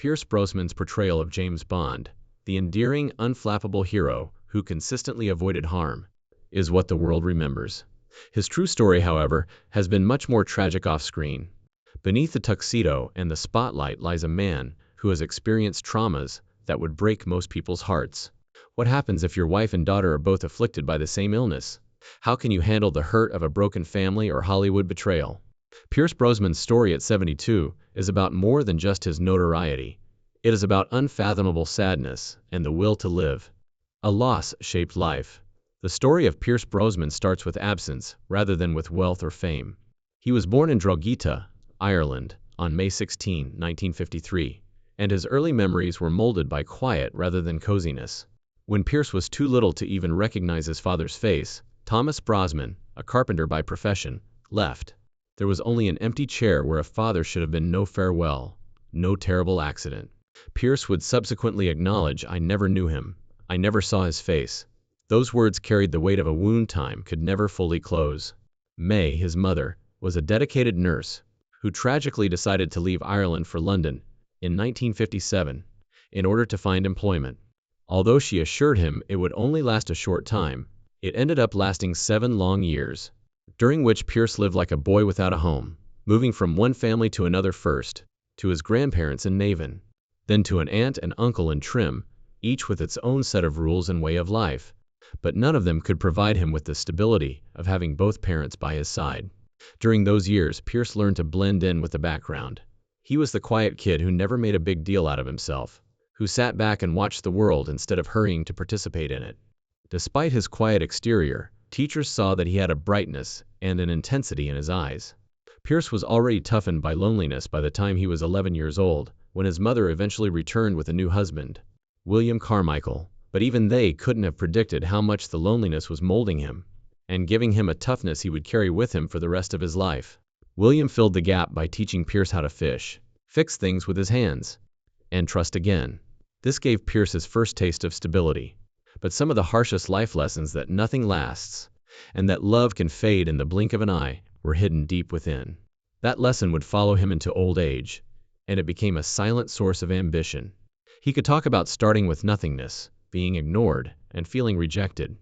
Pierce Brosnan's portrayal of James Bond, the endearing, unflappable hero who consistently avoided harm, is what the world remembers. His true story, however, has been much more tragic off-screen. Beneath the tuxedo and the spotlight lies a man who has experienced traumas that would break most people's hearts. What happens if your wife and daughter are both afflicted by the same illness? How can you handle the hurt of a broken family or Hollywood betrayal? Pierce Brosnan's story at 72 is about more than just his notoriety. It is about unfathomable sadness and the will to live. A loss-shaped life. The story of Pierce Brosnan starts with absence rather than with wealth or fame. He was born in Drogheda, Ireland, on May 16, 1953, and his early memories were molded by quiet rather than coziness. When Pierce was too little to even recognize his father's face, Thomas Brosnan, a carpenter by profession, left. There was only an empty chair where a father should have been. No farewell, no terrible accident. Pierce would subsequently acknowledge, "I never knew him. I never saw his face." Those words carried the weight of a wound time could never fully close. May, his mother, was a dedicated nurse who tragically decided to leave Ireland for London in 1957 in order to find employment. Although she assured him it would only last a short time, it ended up lasting 7 long years, during which Pierce lived like a boy without a home, moving from one family to another, first to his grandparents in Navan, then to an aunt and uncle in Trim, each with its own set of rules and way of life. But none of them could provide him with the stability of having both parents by his side. During those years, Pierce learned to blend in with the background. He was the quiet kid who never made a big deal out of himself, who sat back and watched the world instead of hurrying to participate in it. Despite his quiet exterior, teachers saw that he had a brightness and an intensity in his eyes. Pierce was already toughened by loneliness by the time he was 11 years old, when his mother eventually returned with a new husband, William Carmichael. But even they couldn't have predicted how much the loneliness was molding him and giving him a toughness he would carry with him for the rest of his life. William filled the gap by teaching Pierce how to fish, fix things with his hands, and trust again. This gave Pierce his first taste of stability. But some of the harshest life lessons, that nothing lasts and that love can fade in the blink of an eye, were hidden deep within. That lesson would follow him into old age, and it became a silent source of ambition. He could talk about starting with nothingness, being ignored, and feeling rejected.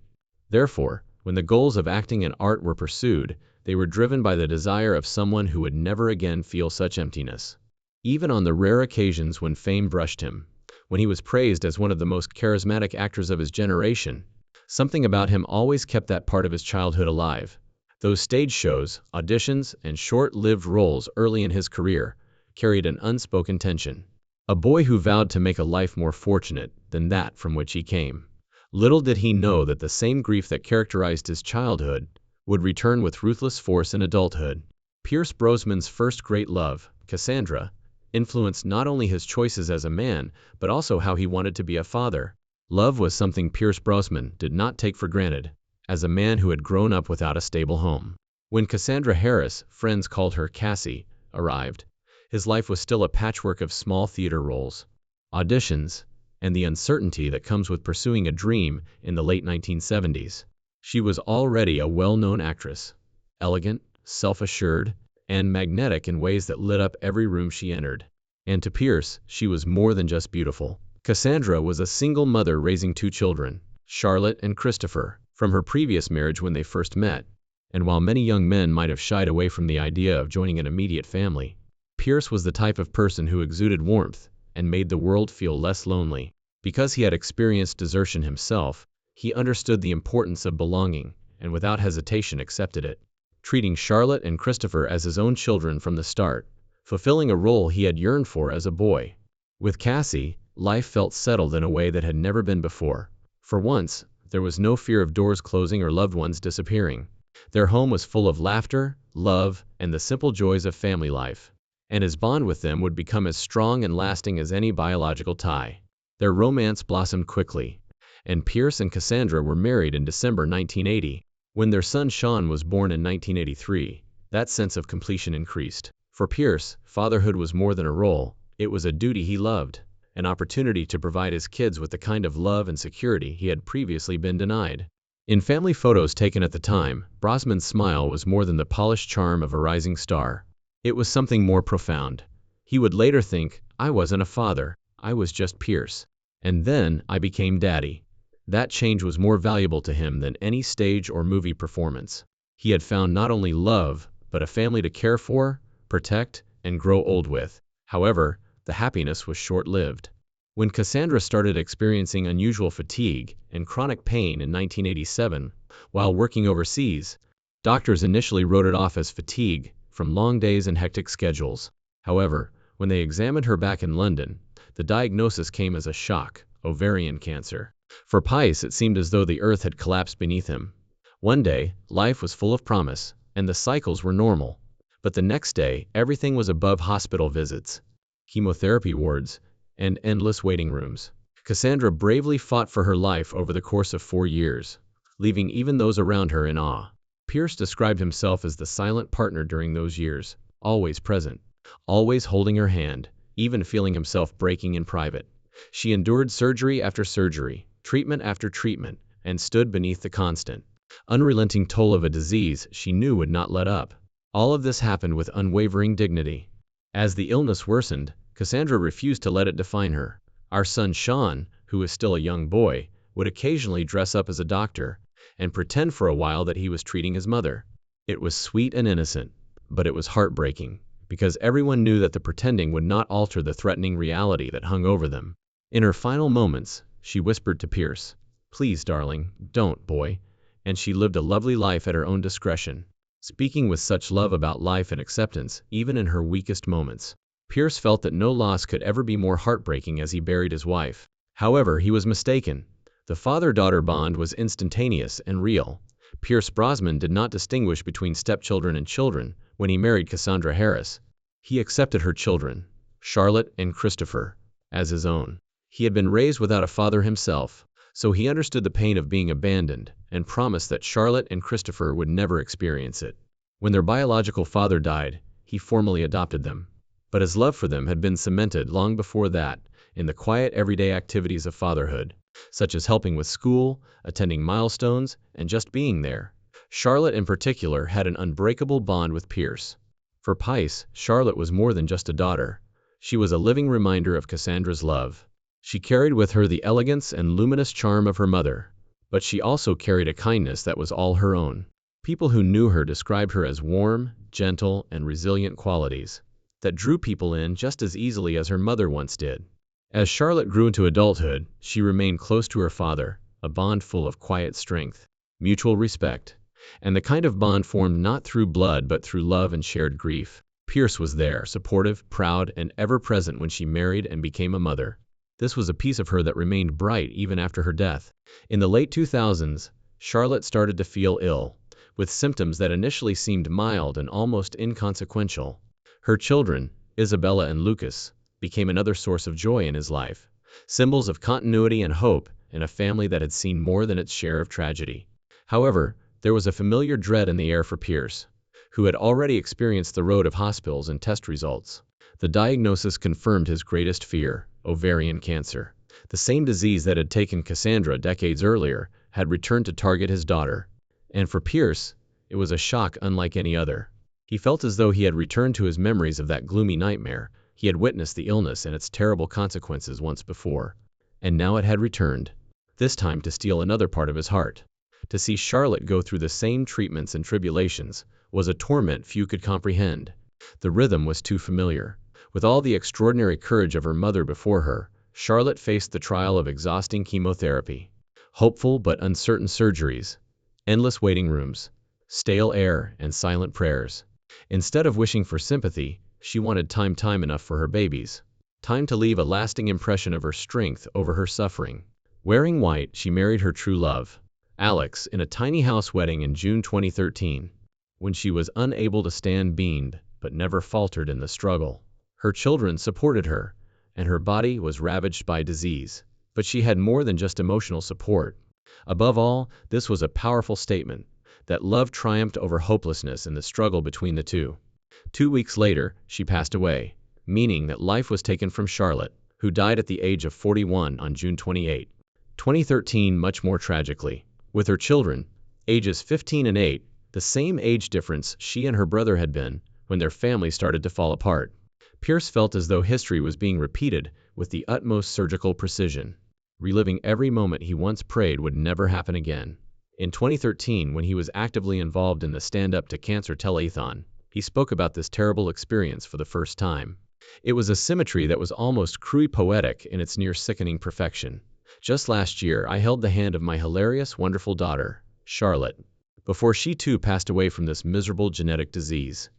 Therefore, when the goals of acting and art were pursued, they were driven by the desire of someone who would never again feel such emptiness. Even on the rare occasions when fame brushed him, when he was praised as one of the most charismatic actors of his generation, something about him always kept that part of his childhood alive. Those stage shows, auditions, and short-lived roles early in his career carried an unspoken tension. A boy who vowed to make a life more fortunate than that from which he came. Little did he know that the same grief that characterized his childhood would return with ruthless force in adulthood. Pierce Brosnan's first great love, Cassandra, influenced not only his choices as a man, but also how he wanted to be a father. Love was something Pierce Brosnan did not take for granted, as a man who had grown up without a stable home. When Cassandra Harris, friends called her Cassie, arrived, his life was still a patchwork of small theater roles, auditions, and the uncertainty that comes with pursuing a dream in the late 1970s. She was already a well-known actress, elegant, self-assured, and magnetic in ways that lit up every room she entered. And to Pierce, she was more than just beautiful. Cassandra was a single mother raising 2 children, Charlotte and Christopher, from her previous marriage when they first met. And while many young men might have shied away from the idea of joining an immediate family, Pierce was the type of person who exuded warmth and made the world feel less lonely. Because he had experienced desertion himself, he understood the importance of belonging and without hesitation accepted it, treating Charlotte and Christopher as his own children from the start, fulfilling a role he had yearned for as a boy. With Cassie, life felt settled in a way that had never been before. For once, there was no fear of doors closing or loved ones disappearing. Their home was full of laughter, love, and the simple joys of family life. And his bond with them would become as strong and lasting as any biological tie. Their romance blossomed quickly, and Pierce and Cassandra were married in December 1980. When their son Sean was born in 1983, that sense of completion increased. For Pierce, fatherhood was more than a role, it was a duty he loved, an opportunity to provide his kids with the kind of love and security he had previously been denied. In family photos taken at the time, Brosnan's smile was more than the polished charm of a rising star. It was something more profound. He would later think, I wasn't a father, I was just Pierce. And then I became daddy. That change was more valuable to him than any stage or movie performance. He had found not only love, but a family to care for, protect, and grow old with. However, the happiness was short-lived. When Cassandra started experiencing unusual fatigue and chronic pain in 1987, while working overseas, doctors initially wrote it off as fatigue from long days and hectic schedules. However, when they examined her back in London, the diagnosis came as a shock: ovarian cancer. For Pice, it seemed as though the earth had collapsed beneath him. One day, life was full of promise, and the cycles were normal. But the next day, everything was above hospital visits, chemotherapy wards, and endless waiting rooms. Cassandra bravely fought for her life over the course of 4 years, leaving even those around her in awe. Pierce described himself as the silent partner during those years, always present, always holding her hand, even feeling himself breaking in private. She endured surgery after surgery, treatment after treatment, and stood beneath the constant, unrelenting toll of a disease she knew would not let up. All of this happened with unwavering dignity. As the illness worsened, Cassandra refused to let it define her. Our son Sean, who was still a young boy, would occasionally dress up as a doctor and pretend for a while that he was treating his mother. It was sweet and innocent, but it was heartbreaking, because everyone knew that the pretending would not alter the threatening reality that hung over them. In her final moments, she whispered to Pierce, "Please, darling, don't, boy," and she lived a lovely life at her own discretion, speaking with such love about life and acceptance, even in her weakest moments. Pierce felt that no loss could ever be more heartbreaking as he buried his wife. However, he was mistaken. The father-daughter bond was instantaneous and real. Pierce Brosnan did not distinguish between stepchildren and children when he married Cassandra Harris. He accepted her children, Charlotte and Christopher, as his own. He had been raised without a father himself, so he understood the pain of being abandoned and promised that Charlotte and Christopher would never experience it. When their biological father died, he formally adopted them. But his love for them had been cemented long before that in the quiet everyday activities of fatherhood, such as helping with school, attending milestones, and just being there. Charlotte in particular had an unbreakable bond with Pierce. For Pice, Charlotte was more than just a daughter. She was a living reminder of Cassandra's love. She carried with her the elegance and luminous charm of her mother, but she also carried a kindness that was all her own. People who knew her described her as warm, gentle, and resilient qualities that drew people in just as easily as her mother once did. As Charlotte grew into adulthood, she remained close to her father, a bond full of quiet strength, mutual respect, and the kind of bond formed not through blood but through love and shared grief. Pierce was there, supportive, proud, and ever present when she married and became a mother. This was a piece of her that remained bright even after her death. In the late 2000s, Charlotte started to feel ill, with symptoms that initially seemed mild and almost inconsequential. Her children, Isabella and Lucas, became another source of joy in his life, symbols of continuity and hope in a family that had seen more than its share of tragedy. However, there was a familiar dread in the air for Pierce, who had already experienced the road of hospitals and test results. The diagnosis confirmed his greatest fear: ovarian cancer. The same disease that had taken Cassandra decades earlier had returned to target his daughter. And for Pierce, it was a shock unlike any other. He felt as though he had returned to his memories of that gloomy nightmare. He had witnessed the illness and its terrible consequences once before, and now it had returned, this time to steal another part of his heart. To see Charlotte go through the same treatments and tribulations was a torment few could comprehend. The rhythm was too familiar. With all the extraordinary courage of her mother before her, Charlotte faced the trial of exhausting chemotherapy, hopeful but uncertain surgeries, endless waiting rooms, stale air, and silent prayers. Instead of wishing for sympathy, she wanted time enough for her babies, time to leave a lasting impression of her strength over her suffering. Wearing white, she married her true love, Alex, in a tiny house wedding in June 2013. When she was unable to stand beamed, but never faltered in the struggle. Her children supported her, and her body was ravaged by disease. But she had more than just emotional support. Above all, this was a powerful statement that love triumphed over hopelessness in the struggle between the two. 2 weeks later, she passed away, meaning that life was taken from Charlotte, who died at the age of 41 on June 28, 2013, much more tragically. With her children, ages 15 and 8, the same age difference she and her brother had been when their family started to fall apart. Pierce felt as though history was being repeated with the utmost surgical precision, reliving every moment he once prayed would never happen again. In 2013, when he was actively involved in the Stand Up to Cancer telethon, he spoke about this terrible experience for the first time. It was a symmetry that was almost cruelly poetic in its near-sickening perfection. Just last year, I held the hand of my hilarious, wonderful daughter, Charlotte, before she too passed away from this miserable genetic disease.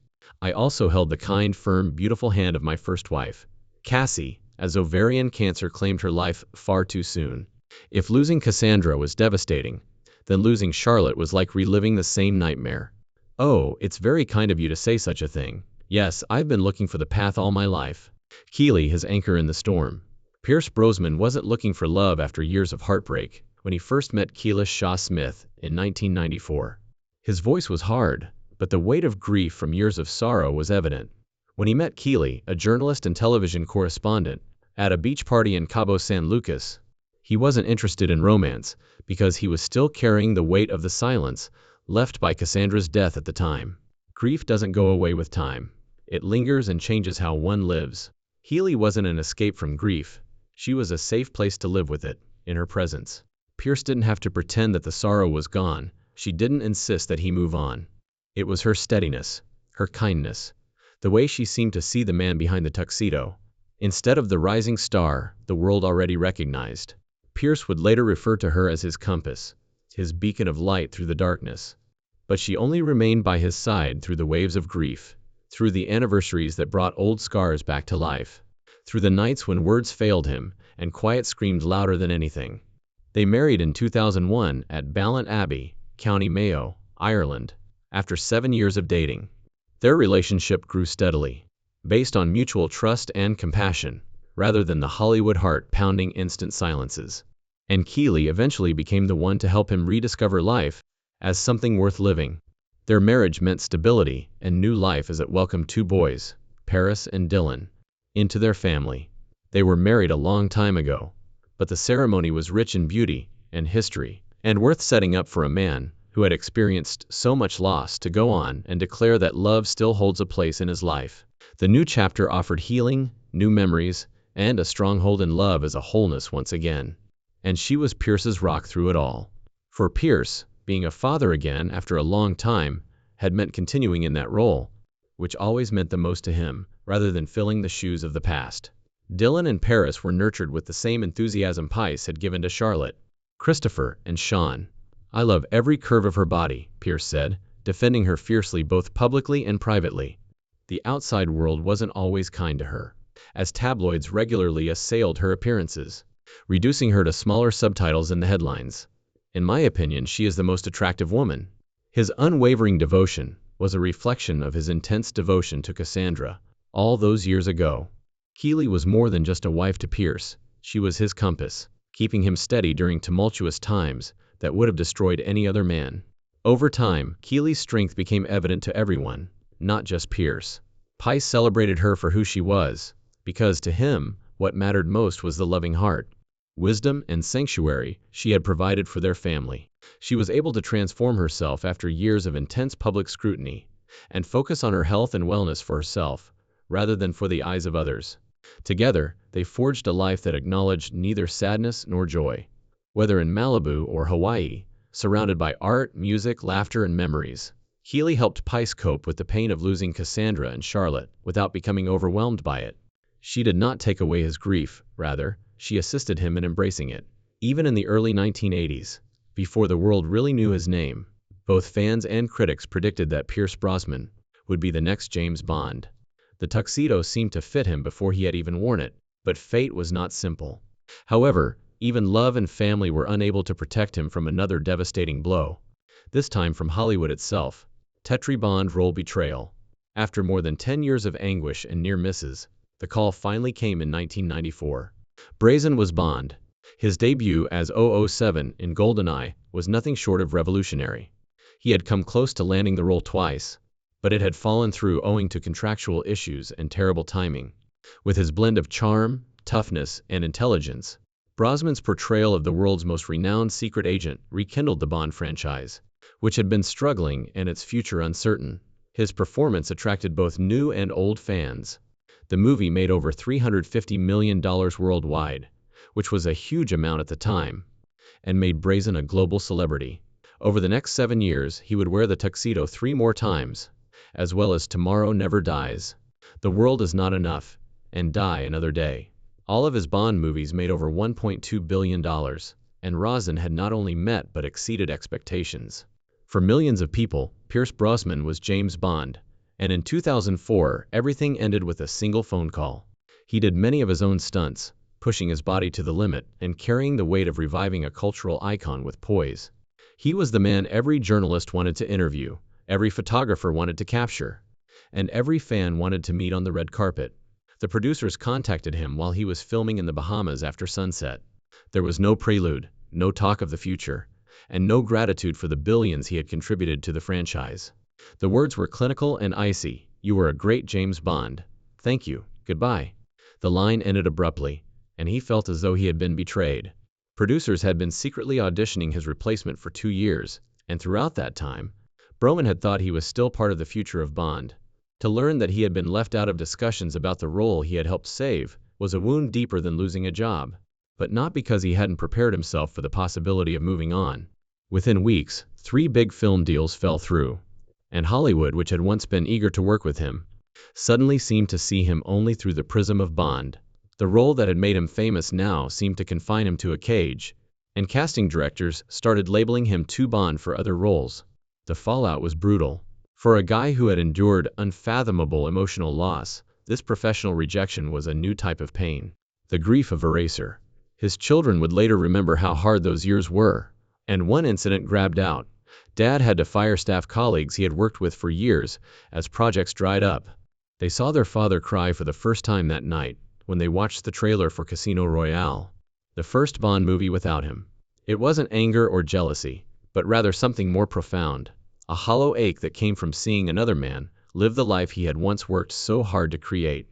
I also held the kind, firm, beautiful hand of my first wife, Cassie, as ovarian cancer claimed her life far too soon. If losing Cassandra was devastating, then losing Charlotte was like reliving the same nightmare. Oh, it's very kind of you to say such a thing. Yes, I've been looking for the path all my life. Keely, his anchor in the storm. Pierce Brosnan wasn't looking for love after years of heartbreak when he first met Keelis Shaw Smith in 1994. His voice was hard, but the weight of grief from years of sorrow was evident. When he met Keely, a journalist and television correspondent, at a beach party in Cabo San Lucas, he wasn't interested in romance because he was still carrying the weight of the silence left by Cassandra's death at the time. Grief doesn't go away with time. It lingers and changes how one lives. Keely wasn't an escape from grief. She was a safe place to live with it, in her presence. Pierce didn't have to pretend that the sorrow was gone. She didn't insist that he move on. It was her steadiness, her kindness, the way she seemed to see the man behind the tuxedo, instead of the rising star the world already recognized. Pierce would later refer to her as his compass, his beacon of light through the darkness. But she only remained by his side through the waves of grief, through the anniversaries that brought old scars back to life, through the nights when words failed him and quiet screamed louder than anything. They married in 2001 at Ballant Abbey, County Mayo, Ireland, after 7 years of dating. Their relationship grew steadily, based on mutual trust and compassion, rather than the Hollywood heart-pounding instant silences. And Keely eventually became the one to help him rediscover life as something worth living. Their marriage meant stability and new life as it welcomed 2 boys, Paris and Dylan, into their family. They were married a long time ago, but the ceremony was rich in beauty and history, and worth setting up for a man who had experienced so much loss to go on and declare that love still holds a place in his life. The new chapter offered healing, new memories, and a stronghold in love as a wholeness once again. And she was Pierce's rock through it all. For Pierce, being a father again after a long time had meant continuing in that role, which always meant the most to him, rather than filling the shoes of the past. Dylan and Paris were nurtured with the same enthusiasm Pice had given to Charlotte, Christopher, and Sean. I love every curve of her body, Pierce said, defending her fiercely both publicly and privately. The outside world wasn't always kind to her, as tabloids regularly assailed her appearances, reducing her to smaller subtitles in the headlines. In my opinion, she is the most attractive woman. His unwavering devotion was a reflection of his intense devotion to Cassandra all those years ago. Keely was more than just a wife to Pierce. She was his compass, keeping him steady during tumultuous times that would have destroyed any other man. Over time, Keely's strength became evident to everyone, not just Pierce. Pice celebrated her for who she was, because to him, what mattered most was the loving heart, wisdom, and sanctuary she had provided for their family. She was able to transform herself after years of intense public scrutiny, and focus on her health and wellness for herself, rather than for the eyes of others. Together, they forged a life that acknowledged neither sadness nor joy. Whether in Malibu or Hawaii, surrounded by art, music, laughter, and memories, Keely helped Pice cope with the pain of losing Cassandra and Charlotte without becoming overwhelmed by it. She did not take away his grief, rather, she assisted him in embracing it. Even in the early 1980s, before the world really knew his name, both fans and critics predicted that Pierce Brosnan would be the next James Bond. The tuxedo seemed to fit him before he had even worn it, but fate was not simple. However, even love and family were unable to protect him from another devastating blow, this time from Hollywood itself. Tetri Bond role betrayal. After more than 10 years of anguish and near misses, the call finally came in 1994. Brosnan was Bond. His debut as 007 in GoldenEye was nothing short of revolutionary. He had come close to landing the role twice, but it had fallen through owing to contractual issues and terrible timing. With his blend of charm, toughness, and intelligence, Brosnan's portrayal of the world's most renowned secret agent rekindled the Bond franchise, which had been struggling and its future uncertain. His performance attracted both new and old fans. The movie made over $350 million worldwide, which was a huge amount at the time, and made Brosnan a global celebrity. Over the next 7 years, he would wear the tuxedo 3 more times, as well as Tomorrow Never Dies, The World Is Not Enough, and Die Another Day. All of his Bond movies made over $1.2 billion, and Brosnan had not only met but exceeded expectations. For millions of people, Pierce Brosnan was James Bond, and in 2004, everything ended with a single phone call. He did many of his own stunts, pushing his body to the limit and carrying the weight of reviving a cultural icon with poise. He was the man every journalist wanted to interview, every photographer wanted to capture, and every fan wanted to meet on the red carpet. The producers contacted him while he was filming in the Bahamas after sunset. There was no prelude, no talk of the future, and no gratitude for the billions he had contributed to the franchise. The words were clinical and icy. "You were a great James Bond. Thank you. Goodbye." The line ended abruptly, and he felt as though he had been betrayed. Producers had been secretly auditioning his replacement for 2 years, and throughout that time, Brosnan had thought he was still part of the future of Bond. To learn that he had been left out of discussions about the role he had helped save was a wound deeper than losing a job, but not because he hadn't prepared himself for the possibility of moving on. Within weeks, 3 big film deals fell through, and Hollywood, which had once been eager to work with him, suddenly seemed to see him only through the prism of Bond. The role that had made him famous now seemed to confine him to a cage, and casting directors started labeling him too Bond for other roles. The fallout was brutal. For a guy who had endured unfathomable emotional loss, this professional rejection was a new type of pain. The grief of eraser. His children would later remember how hard those years were, and one incident grabbed out. Dad had to fire staff colleagues he had worked with for years as projects dried up. They saw their father cry for the first time that night when they watched the trailer for Casino Royale, the first Bond movie without him. It wasn't anger or jealousy, but rather something more profound, a hollow ache that came from seeing another man live the life he had once worked so hard to create.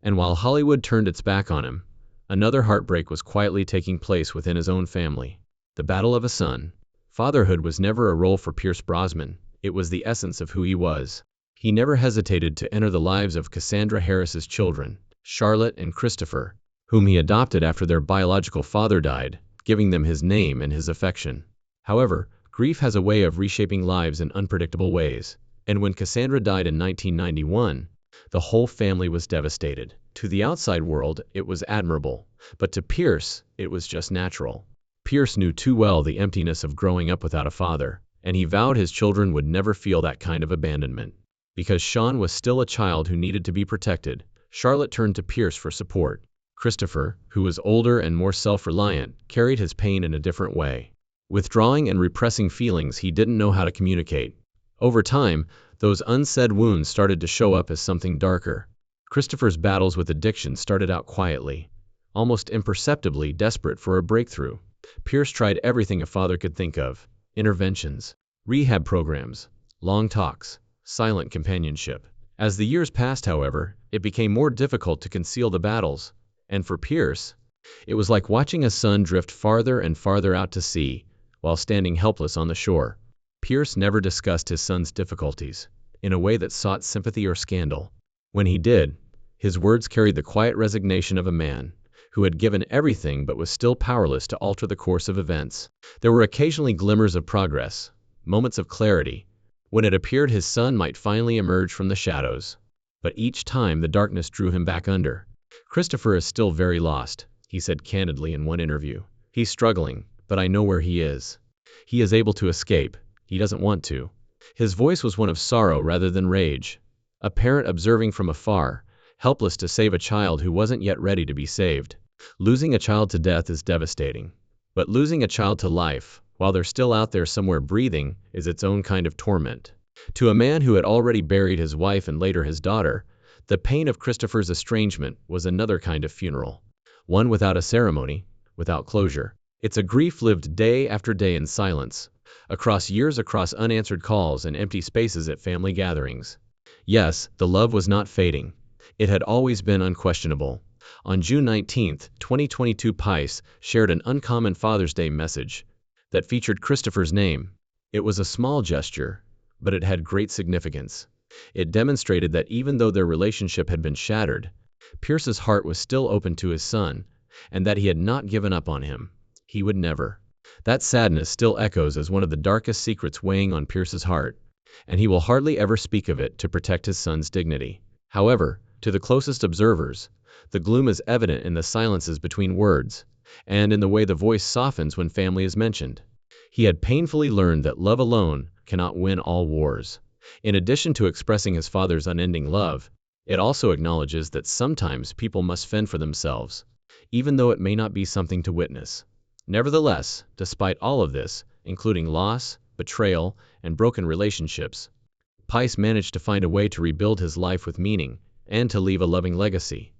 And while Hollywood turned its back on him, another heartbreak was quietly taking place within his own family. The battle of a son. Fatherhood was never a role for Pierce Brosnan. It was the essence of who he was. He never hesitated to enter the lives of Cassandra Harris's children, Charlotte and Christopher, whom he adopted after their biological father died, giving them his name and his affection. However, grief has a way of reshaping lives in unpredictable ways, and when Cassandra died in 1991, the whole family was devastated. To the outside world, it was admirable, but to Pierce, it was just natural. Pierce knew too well the emptiness of growing up without a father, and he vowed his children would never feel that kind of abandonment. Because Sean was still a child who needed to be protected, Charlotte turned to Pierce for support. Christopher, who was older and more self-reliant, carried his pain in a different way, withdrawing and repressing feelings he didn't know how to communicate. Over time, those unsaid wounds started to show up as something darker. Christopher's battles with addiction started out quietly, almost imperceptibly desperate for a breakthrough. Pierce tried everything a father could think of: interventions, rehab programs, long talks, silent companionship. As the years passed, however, it became more difficult to conceal the battles, and for Pierce, it was like watching a son drift farther and farther out to sea while standing helpless on the shore. Pierce never discussed his son's difficulties in a way that sought sympathy or scandal. When he did, his words carried the quiet resignation of a man who had given everything but was still powerless to alter the course of events. There were occasionally glimmers of progress, moments of clarity, when it appeared his son might finally emerge from the shadows. But each time the darkness drew him back under. "Christopher is still very lost," he said candidly in one interview. "He's struggling, but I know where he is. He is able to escape. He doesn't want to." His voice was one of sorrow rather than rage. A parent observing from afar, helpless to save a child who wasn't yet ready to be saved. Losing a child to death is devastating, but losing a child to life, while they're still out there somewhere breathing, is its own kind of torment. To a man who had already buried his wife and later his daughter, the pain of Christopher's estrangement was another kind of funeral, one without a ceremony, without closure. It's a grief lived day after day in silence, across years, across unanswered calls and empty spaces at family gatherings. Yes, the love was not fading. It had always been unquestionable. On June 19, 2022, Pice shared an uncommon Father's Day message that featured Christopher's name. It was a small gesture, but it had great significance. It demonstrated that even though their relationship had been shattered, Pierce's heart was still open to his son, and that he had not given up on him. He would never. That sadness still echoes as one of the darkest secrets weighing on Pierce's heart, and he will hardly ever speak of it to protect his son's dignity. However, to the closest observers, the gloom is evident in the silences between words, and in the way the voice softens when family is mentioned. He had painfully learned that love alone cannot win all wars. In addition to expressing his father's unending love, it also acknowledges that sometimes people must fend for themselves, even though it may not be something to witness. Nevertheless, despite all of this, including loss, betrayal, and broken relationships, Pice managed to find a way to rebuild his life with meaning and to leave a loving legacy.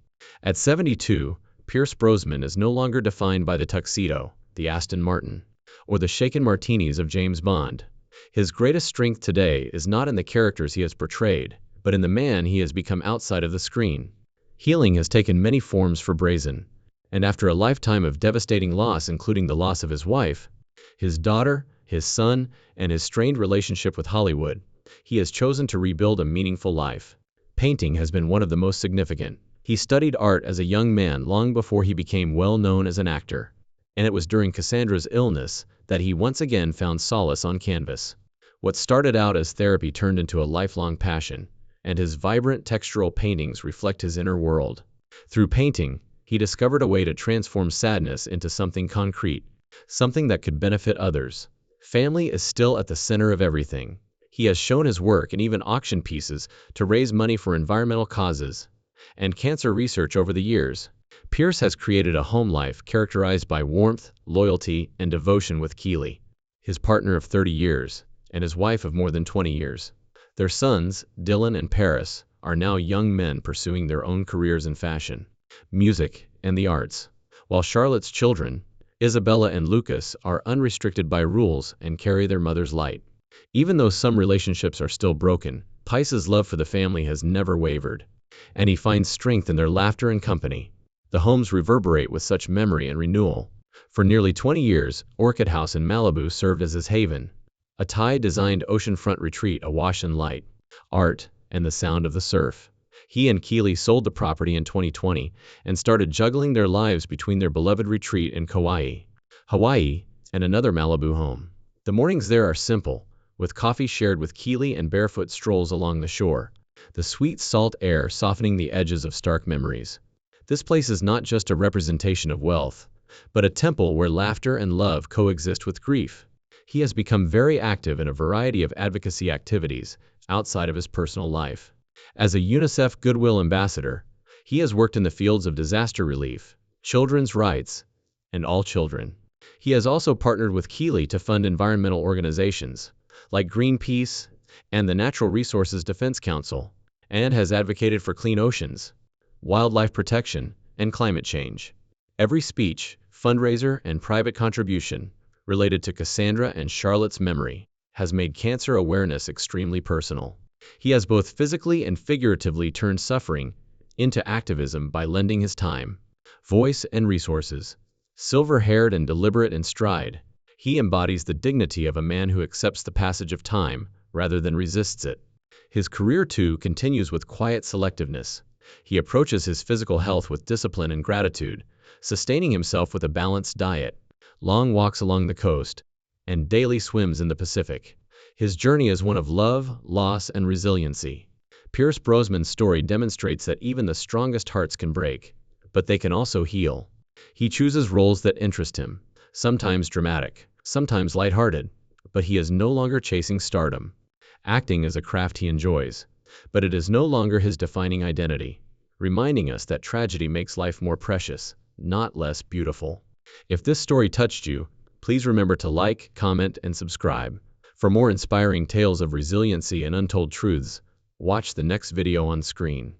At 72, Pierce Brosnan is no longer defined by the tuxedo, the Aston Martin, or the shaken martinis of James Bond. His greatest strength today is not in the characters he has portrayed, but in the man he has become outside of the screen. Healing has taken many forms for Brosnan, and after a lifetime of devastating loss, including the loss of his wife, his daughter, his son, and his strained relationship with Hollywood, he has chosen to rebuild a meaningful life. Painting has been one of the most significant. He studied art as a young man long before he became well known as an actor, and it was during Cassandra's illness that he once again found solace on canvas. What started out as therapy turned into a lifelong passion, and his vibrant textural paintings reflect his inner world. Through painting, he discovered a way to transform sadness into something concrete, something that could benefit others. Family is still at the center of everything. He has shown his work in even auction pieces to raise money for environmental causes and cancer research over the years. Pierce has created a home life characterized by warmth, loyalty, and devotion with Keely, his partner of 30 years, and his wife of more than 20 years. Their sons, Dylan and Paris, are now young men pursuing their own careers in fashion, music, and the arts, while Charlotte's children, Isabella and Lucas, are unrestricted by rules and carry their mother's light. Even though some relationships are still broken, Pice's love for the family has never wavered, and he finds strength in their laughter and company. The homes reverberate with such memory and renewal. For nearly 20 years, Orchid House in Malibu served as his haven, a Thai-designed oceanfront retreat awash in light, art, and the sound of the surf. He and Keely sold the property in 2020 and started juggling their lives between their beloved retreat in Kauai, Hawaii, and another Malibu home. The mornings there are simple, with coffee shared with Keely and barefoot strolls along the shore, the sweet salt air softening the edges of stark memories. This place is not just a representation of wealth, but a temple where laughter and love coexist with grief. He has become very active in a variety of advocacy activities outside of his personal life. As a UNICEF Goodwill Ambassador, he has worked in the fields of disaster relief, children's rights, and all children. He has also partnered with Keely to fund environmental organizations like Greenpeace and the Natural Resources Defense Council, and has advocated for clean oceans, wildlife protection, and climate change. Every speech, fundraiser, and private contribution related to Cassandra and Charlotte's memory has made cancer awareness extremely personal. He has both physically and figuratively turned suffering into activism by lending his time, voice, and resources. Silver-haired and deliberate in stride, he embodies the dignity of a man who accepts the passage of time rather than resists it. His career, too, continues with quiet selectiveness. He approaches his physical health with discipline and gratitude, sustaining himself with a balanced diet, long walks along the coast, and daily swims in the Pacific. His journey is one of love, loss, and resiliency. Pierce Brosnan's story demonstrates that even the strongest hearts can break, but they can also heal. He chooses roles that interest him, sometimes dramatic, sometimes lighthearted, but he is no longer chasing stardom. Acting is a craft he enjoys, but it is no longer his defining identity, reminding us that tragedy makes life more precious, not less beautiful. If this story touched you, please remember to like, comment, and subscribe. For more inspiring tales of resiliency and untold truths, watch the next video on screen.